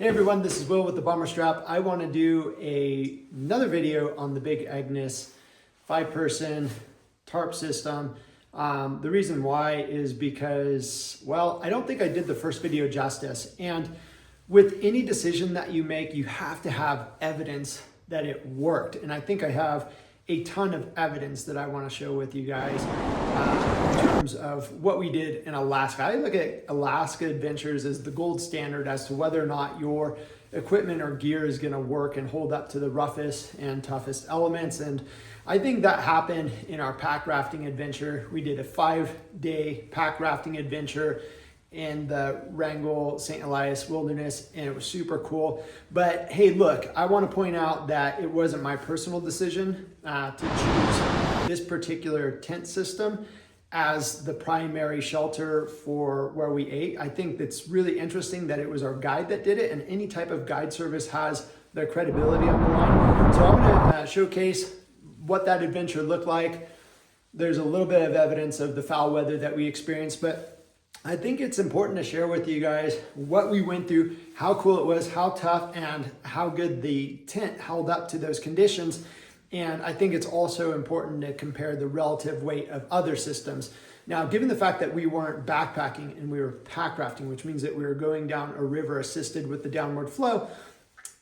Hey everyone, this is Will with the Bomber Strap. I want to do another video on the Big Agnes 5-person tarp system. The reason why is because, well, I don't think I did the first video justice. And with any decision that you make, you have to have evidence that it worked. And I think I have a ton of evidence that I want to share with you guys in terms of what we did in Alaska. I look at Alaska adventures as the gold standard as to whether or not your equipment or gear is going to work and hold up to the roughest and toughest elements. And I think that happened in our pack rafting adventure. We did a 5-day pack rafting adventure in the Wrangell St. Elias Wilderness, and it was super cool. But hey, look, I want to point out that it wasn't my personal decision to choose this particular tent system as the primary shelter for where we ate. I think that's really interesting that it was our guide that did it, and any type of guide service has their credibility on the line. So I'm going to showcase what that adventure looked like. There's a little bit of evidence of the foul weather that we experienced, but I think it's important to share with you guys what we went through, how cool it was, how tough, and how good the tent held up to those conditions. And I think it's also important to compare the relative weight of other systems. Now, given the fact that we weren't backpacking and we were pack rafting, which means that we were going down a river assisted with the downward flow,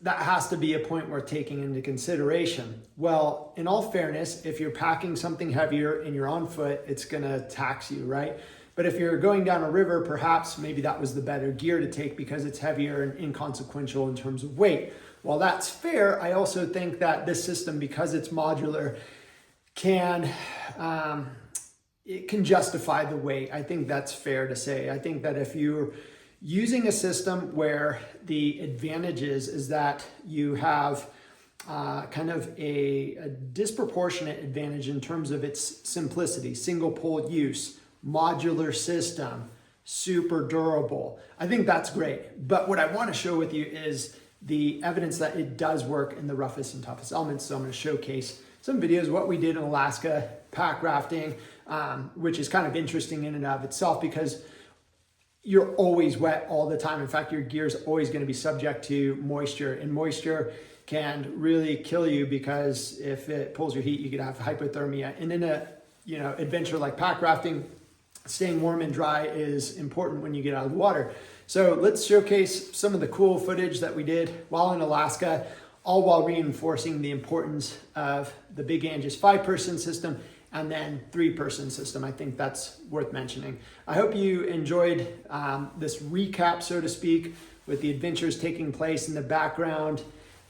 that has to be a point we're taking into consideration. Well, in all fairness, if you're packing something heavier and you're on foot, it's gonna tax you, right? But if you're going down a river, perhaps maybe that was the better gear to take because it's heavier and inconsequential in terms of weight. While that's fair, I also think that this system, because it's modular, it can justify the weight. I think that's fair to say. I think that if you're using a system where the advantages is that you have kind of a disproportionate advantage in terms of its simplicity, single pole use, modular system, super durable. I think that's great. But what I want to show with you is the evidence that it does work in the roughest and toughest elements. So I'm going to showcase some videos, what we did in Alaska pack rafting, which is kind of interesting in and of itself because you're always wet all the time. In fact, your gear is always going to be subject to moisture, and moisture can really kill you because if it pulls your heat, you could have hypothermia. And in a adventure like pack rafting, staying warm and dry is important when you get out of the water. So let's showcase some of the cool footage that we did while in Alaska, all while reinforcing the importance of the Big Agnes 5-person system and then 3-person system. I think that's worth mentioning. I hope you enjoyed this recap, so to speak, with the adventures taking place in the background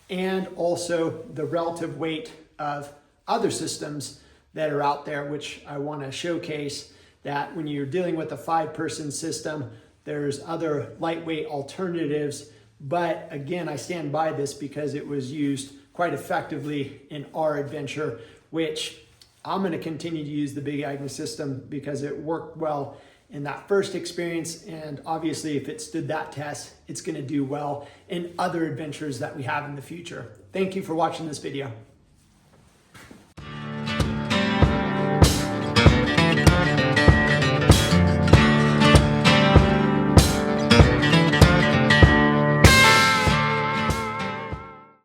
and also the relative weight of other systems that are out there, which I want to showcase that when you're dealing with a 5-person system, there's other lightweight alternatives. But again, I stand by this because it was used quite effectively in our adventure, which I'm going to continue to use the Big Agnes system because it worked well in that first experience. And obviously, if it stood that test, it's going to do well in other adventures that we have in the future. Thank you for watching this video.